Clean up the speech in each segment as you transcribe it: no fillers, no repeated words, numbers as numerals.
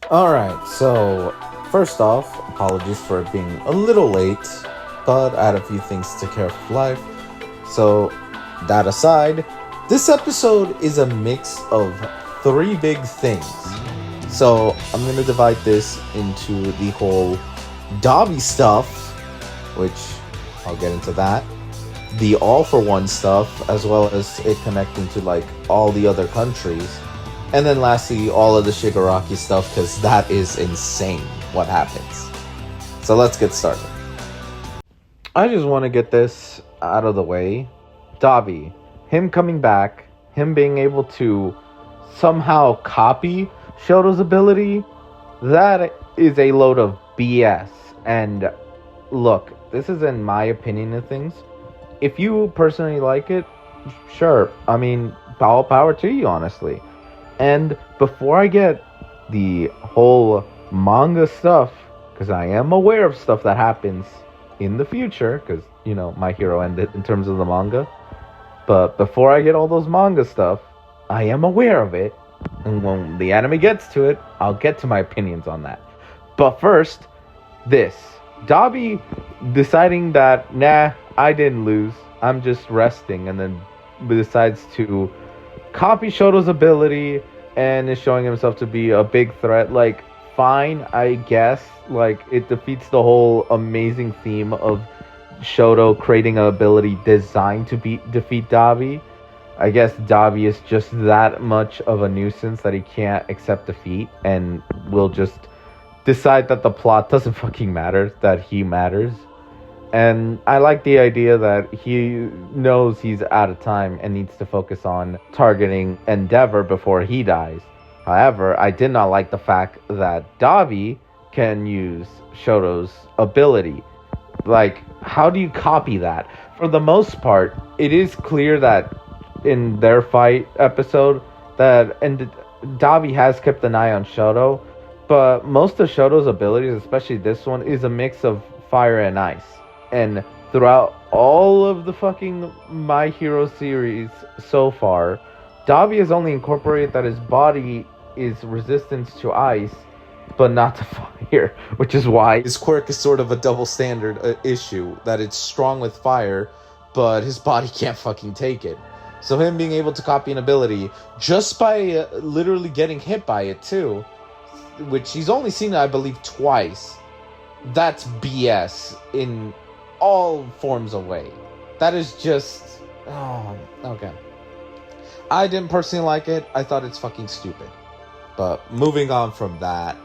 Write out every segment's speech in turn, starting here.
Alright, so first off, apologies for being a little late, but I had a few things to care of life. So, that aside, this episode is a mix of three big things. So, I'm gonna divide this into the whole Dabi stuff, which I'll get into that, the All for One stuff, as well as it connecting to like all the other countries. And then lastly, all of the Shigaraki stuff, because that is insane what happens. So let's get started. I just want to get this out of the way. Dabi, him coming back, him being able to somehow copy Shoto's ability, that is a load of BS. And look, this is in my opinion of things. If you personally like it, sure. I mean, all power to you, honestly. And before I get the whole manga stuff, because I am aware of stuff that happens in the future, because, My Hero ended in terms of the manga. But before I get all those manga stuff, I am aware of it. And when the anime gets to it, I'll get to my opinions on that. But first, this. Dabi deciding that, nah, I didn't lose. I'm just resting. And then decides to copy Shoto's ability and is showing himself to be a big threat. Like, fine, I guess. Like, it defeats the whole amazing theme of Shoto creating an ability designed to defeat Dabi. I guess Dabi is just that much of a nuisance that he can't accept defeat and will just decide that the plot doesn't fucking matter, that he matters. And I like the idea that he knows he's out of time and needs to focus on targeting Endeavor before he dies. However, I did not like the fact that Dabi can use Shoto's ability. Like, how do you copy that? For the most part, it is clear that in their fight episode that Dabi has kept an eye on Shoto, but most of Shoto's abilities, especially this one, is a mix of fire and ice. And throughout all of the fucking My Hero series so far, Dabi has only incorporated that his body is resistance to ice, but not to fire, which is why his quirk is sort of a double standard issue, that it's strong with fire, but his body can't fucking take it. So him being able to copy an ability just by literally getting hit by it too, which he's only seen, I believe, twice, that's BS in all forms of way. That is just... Oh, okay. I didn't personally like it. I thought it's fucking stupid. But moving on from that,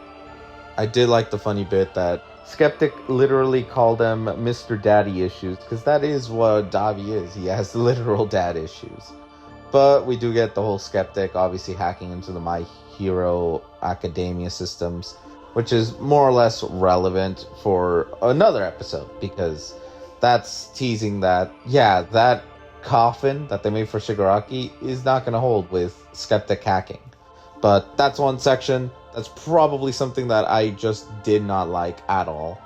I did like the funny bit that Skeptic literally called them Mr. Daddy Issues, because that is what Dabi is. He has literal dad issues. But we do get the whole Skeptic obviously hacking into the My Hero Academia systems, which is more or less relevant for another episode, because that's teasing that, yeah, that coffin that they made for Shigaraki is not going to hold with Skeptic hacking. But that's one section. That's probably something that I just did not like at all.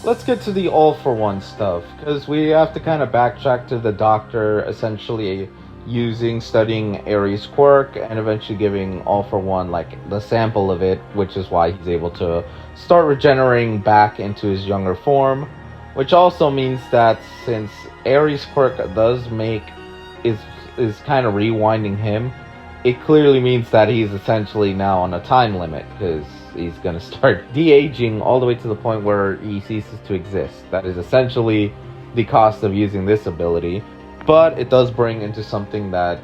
Let's get to the All for One stuff, because we have to kind of backtrack to the Doctor essentially studying Ares' quirk, and eventually giving All for One like the sample of it, which is why he's able to start regenerating back into his younger form. Which also means that since Ares' quirk is kind of rewinding him, it clearly means that he's essentially now on a time limit, because he's going to start de-aging all the way to the point where he ceases to exist. That is essentially the cost of using this ability, but it does bring into something that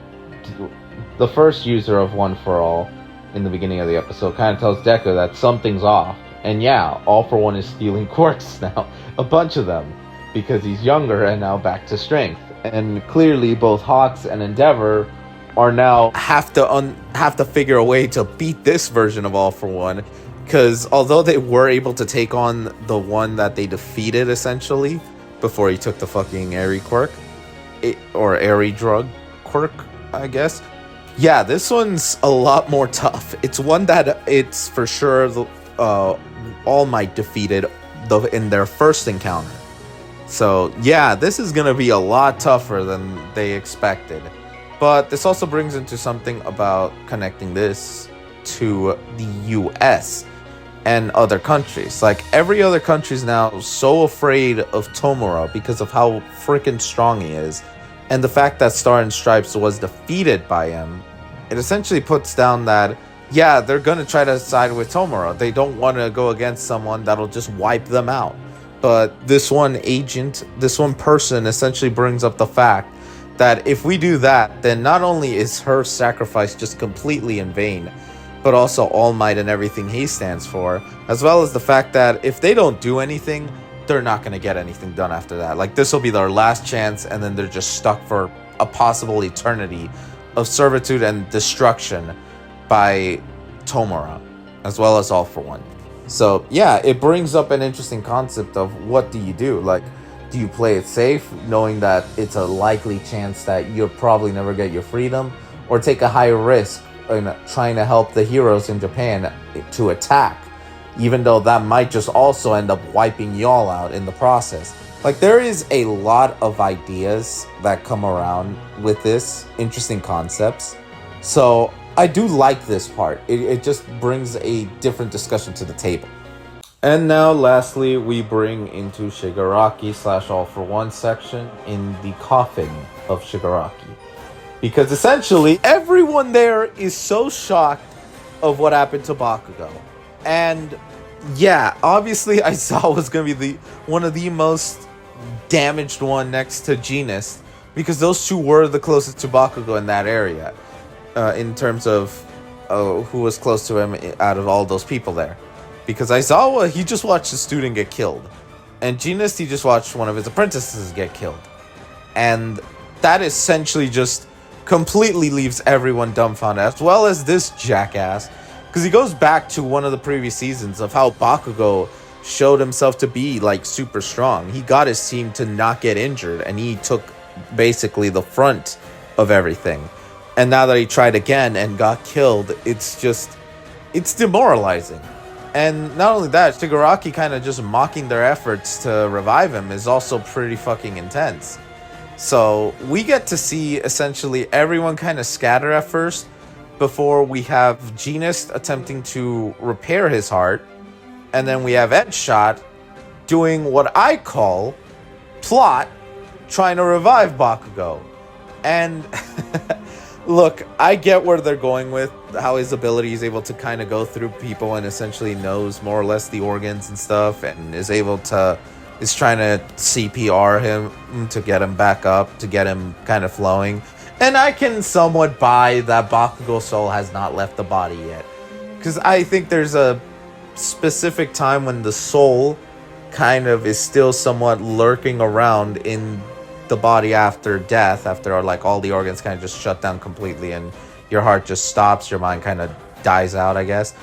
the first user of One for All in the beginning of the episode kind of tells Deku that something's off. And yeah, All for One is stealing quirks now, a bunch of them, because he's younger and now back to strength. And clearly both Hawks and Endeavor are now have to figure a way to beat this version of All for One, because although they were able to take on the one that they defeated essentially before he took the fucking Airy quirk, or Airy drug quirk, I guess. Yeah, this one's a lot more tough. It's one that it's for sure All Might defeated in their first encounter. So yeah, this is gonna be a lot tougher than they expected. But this also brings into something about connecting this to the US and other countries. Like, every other country is now so afraid of Tomura because of how freaking strong he is. And the fact that Star and Stripes was defeated by him, it essentially puts down that, yeah, they're going to try to side with Tomura. They don't want to go against someone that'll just wipe them out. But this one agent, this one person essentially brings up the fact that if we do that, then not only is her sacrifice just completely in vain, but also All Might and everything he stands for, as well as the fact that if they don't do anything, they're not going to get anything done after that. Like, this will be their last chance, and then they're just stuck for a possible eternity of servitude and destruction by Tomura, as well as All for One. So, yeah, it brings up an interesting concept of what do you do? Like, do you play it safe, knowing that it's a likely chance that you'll probably never get your freedom, or take a high risk in trying to help the heroes in Japan to attack, even though that might just also end up wiping y'all out in the process? Like, there is a lot of ideas that come around with this, interesting concepts. So I do like this part. It just brings a different discussion to the table. And now, lastly, we bring into Shigaraki / All for One section in the coffin of Shigaraki. Because essentially, everyone there is so shocked of what happened to Bakugo. And yeah, obviously Aizawa was going to be one of the most damaged one next to Genus, because those two were the closest to Bakugo in that area, in terms of who was close to him out of all those people there. Because Aizawa, he just watched a student get killed. And Genus, he just watched one of his apprentices get killed. And that essentially just completely leaves everyone dumbfounded, as well as this jackass, because he goes back to one of the previous seasons of how Bakugo showed himself to be like super strong. He got his team to not get injured, and he took basically the front of everything. And now that he tried again and got killed, it's demoralizing. And not only that, Shigaraki kind of just mocking their efforts to revive him is also pretty fucking intense. So we get to see essentially everyone kind of scatter at first, before we have Genus attempting to repair his heart, and then we have Edshot doing what I call plot, trying to revive Bakugo. And look, I get where they're going with how his ability is able to kind of go through people and essentially knows more or less the organs and stuff, and is trying to CPR him to get him back up, to get him kind of flowing. And I can somewhat buy that Bakugo's soul has not left the body yet, because I think there's a specific time when the soul kind of is still somewhat lurking around in the body after death, after like all the organs kind of just shut down completely and your heart just stops, your mind kind of dies out, I guess.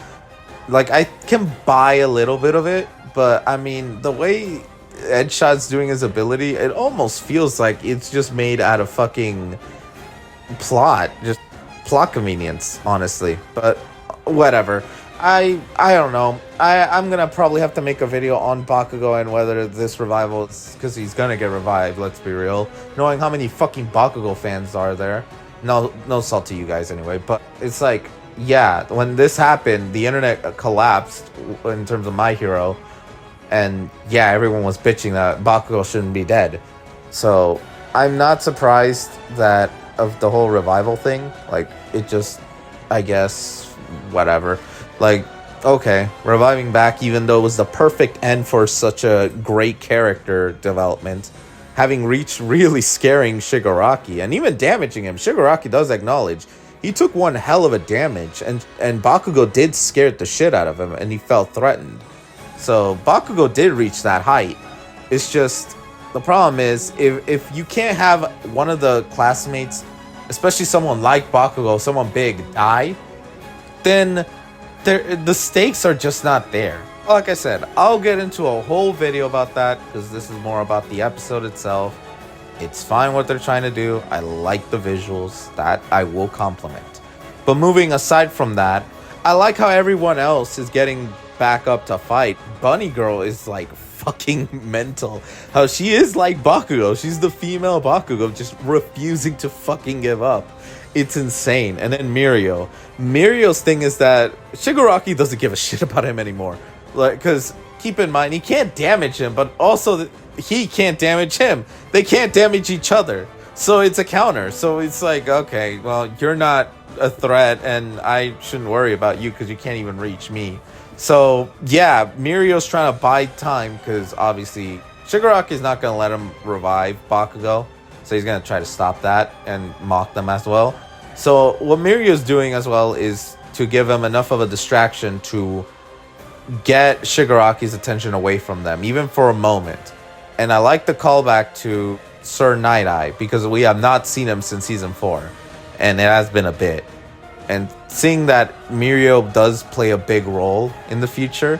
Like, I can buy a little bit of it, but I mean, the way Edshot's doing his ability, it almost feels like it's just made out of fucking plot convenience, honestly. But whatever. I don't know. I'm gonna probably have to make a video on Bakugo and whether this revival is, because he's gonna get revived, let's be real, knowing how many fucking Bakugo fans are there. No salt to you guys anyway, but it's like, yeah, when this happened, the internet collapsed in terms of My Hero, and yeah, everyone was bitching that Bakugo shouldn't be dead. So I'm not surprised that of the whole revival thing. Like, it just, I guess, whatever. Like, okay, reviving back, even though it was the perfect end for such a great character development, having reached really scaring Shigaraki and even damaging him. Shigaraki does acknowledge he took one hell of a damage, and Bakugo did scare the shit out of him, and he felt threatened. So Bakugo did reach that height. It's just, the problem is, if you can't have one of the classmates, especially someone like Bakugo, someone big, die, then the stakes are just not there. Like I said, I'll get into a whole video about that, because this is more about the episode itself. It's fine what they're trying to do. I like the visuals. That I will compliment. But moving aside from that, I like how everyone else is getting back up to fight. Bunny Girl is like fucking mental. How she is like Bakugo. She's the female Bakugo, just refusing to fucking give up. it's insane. And then Mirio's thing is that Shigaraki doesn't give a shit about him anymore. Like, because keep in mind, he can't damage him, but also he can't damage him. They can't damage each other. So it's a counter. So it's like, okay, well, you're not a threat, and I shouldn't worry about you because you can't even reach me. So yeah, Mirio's trying to buy time because obviously Shigaraki's not going to let him revive Bakugo. So he's going to try to stop that and mock them as well. So what Mirio's doing as well is to give him enough of a distraction to get Shigaraki's attention away from them, even for a moment. And I like the callback to Sir Night-Eye because we have not seen him since season 4. And it has been a bit. And seeing that Mirio does play a big role in the future,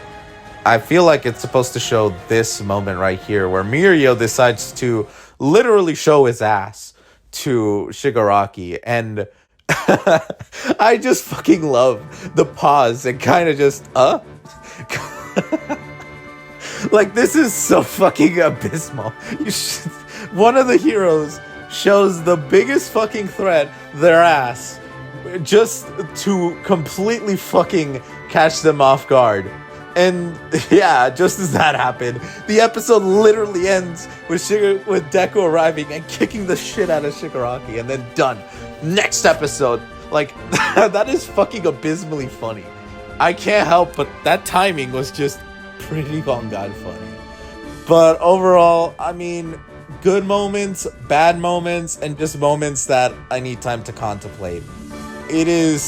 I feel like it's supposed to show this moment right here where Mirio decides to literally show his ass to Shigaraki. And I just fucking love the pause and kind of just, like, this is so fucking abysmal. One of the heroes shows the biggest fucking threat, their ass, just to completely fucking catch them off guard. And yeah, just as that happened, the episode literally ends with Deku arriving and kicking the shit out of Shigaraki, and then done. Next episode. Like, that is fucking abysmally funny. I can't help but that timing was just pretty on God funny. But overall, I mean, good moments, bad moments, and just moments that I need time to contemplate. It is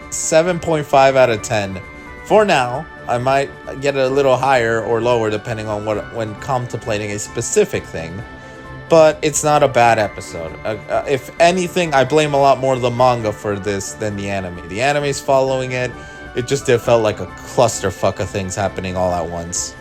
7.5 out of 10. For now, I might get a little higher or lower depending on when contemplating a specific thing. But it's not a bad episode. If anything, I blame a lot more the manga for this than the anime. The anime's following it. It just felt like a clusterfuck of things happening all at once.